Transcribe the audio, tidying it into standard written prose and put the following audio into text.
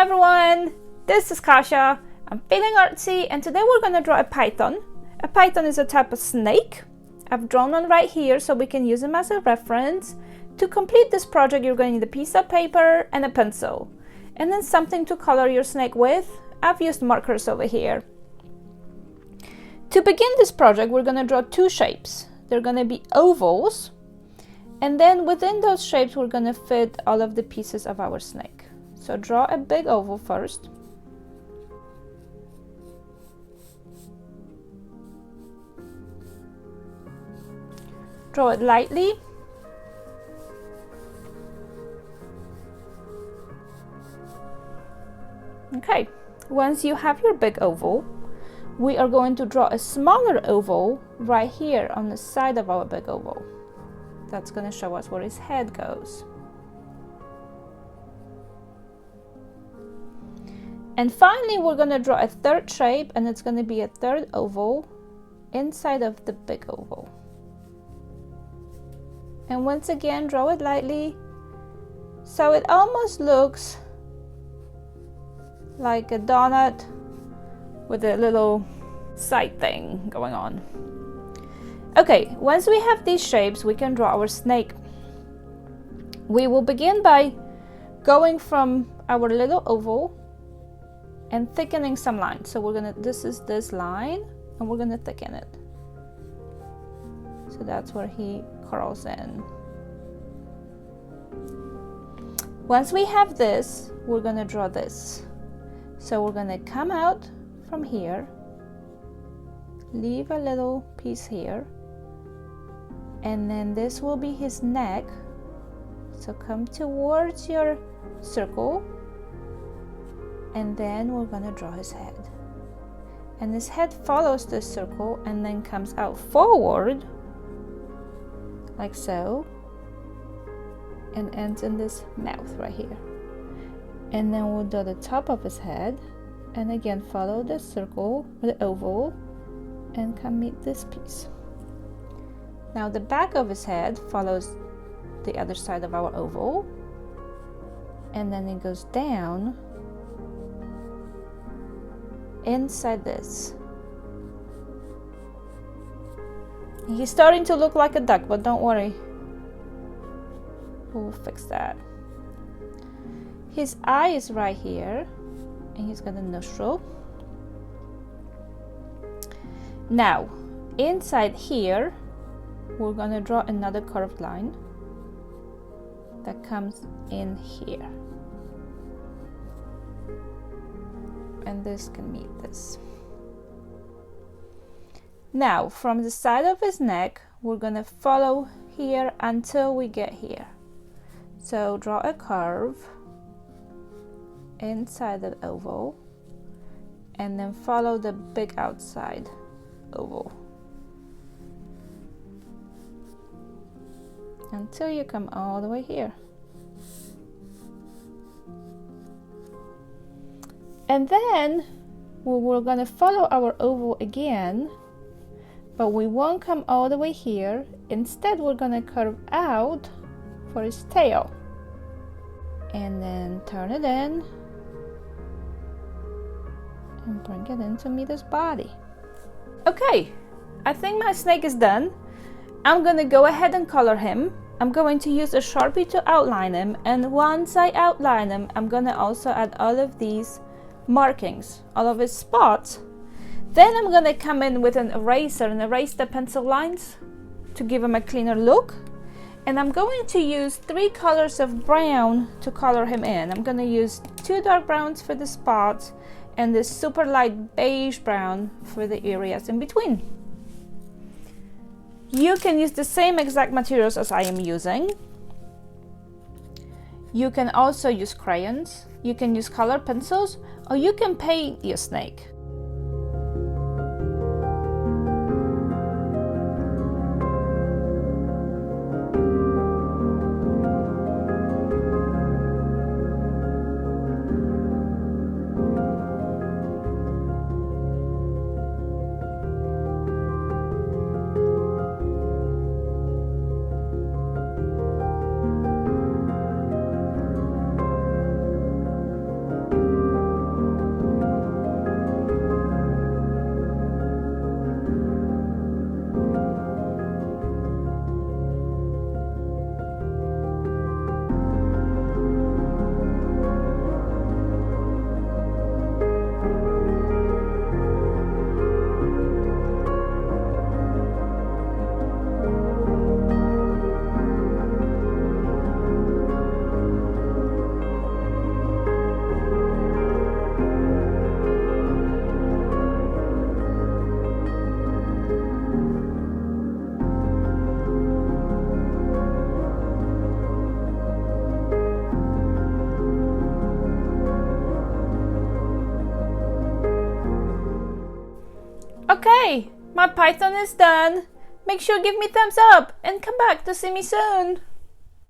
Hi everyone, this is Kasia. I'm feeling artsy and today we're going to draw a python. A python is a type of snake. I've drawn one right here so we can use them as a reference. To complete this project you're going to need a piece of paper and a pencil. And then something to color your snake with. I've used markers over here. To begin this project we're going to draw two shapes. They're going to be ovals. And then within those shapes we're going to fit all of the pieces of our snake. So draw a big oval first. Draw it lightly. Okay, once you have your big oval, we are going to draw a smaller oval right here on the side of our big oval. That's going to show us where his head goes. And finally, we're going to draw a third shape, and it's going to be a third oval inside of the big oval. And once again, draw it lightly so it almost looks like a donut with a little side thing going on. Okay, once we have these shapes, we can draw our snake. We will begin by going from our little oval and thickening some lines. So we're gonna, this is this line, and we're gonna thicken it. So that's where he curls in. Once we have this, we're gonna draw this. So we're gonna come out from here, leave a little piece here, and then this will be his neck. So come towards your circle, and then we're gonna draw his head. And his head follows this circle and then comes out forward, like so, and ends in this mouth right here. And then we'll draw the top of his head, and again follow the circle, the oval, and come meet this piece. Now the back of his head follows the other side of our oval, and then it goes down inside this. He's starting to look like a duck, but don't worry, we'll fix that. His eye is right here, and he's got a nostril. Now inside here we're going to draw another curved line that comes in here, and this can meet this. Now from the side of his neck we're going to follow here until we get here. So draw a curve inside the oval and then follow the big outside oval until you come all the way here. And then we're going to follow our oval again, but we won't come all the way here. Instead, we're going to curve out for his tail and then turn it in and bring it in to meet his body. Okay, I think my snake is done. I'm going to go ahead and color him. I'm going to use a Sharpie to outline him, and once I outline him, I'm going to also add all of these markings, all of his spots. Then I'm going to come in with an eraser and erase the pencil lines to give him a cleaner look. And I'm going to use 3 colors of brown to color him in. I'm going to use 2 dark browns for the spots and this super light beige brown for the areas in between. You can use the same exact materials as I am using. You can also use crayons, you can use color pencils, or you can paint your snake. Okay, my python is done. Make sure to give me thumbs up and come back to see me soon.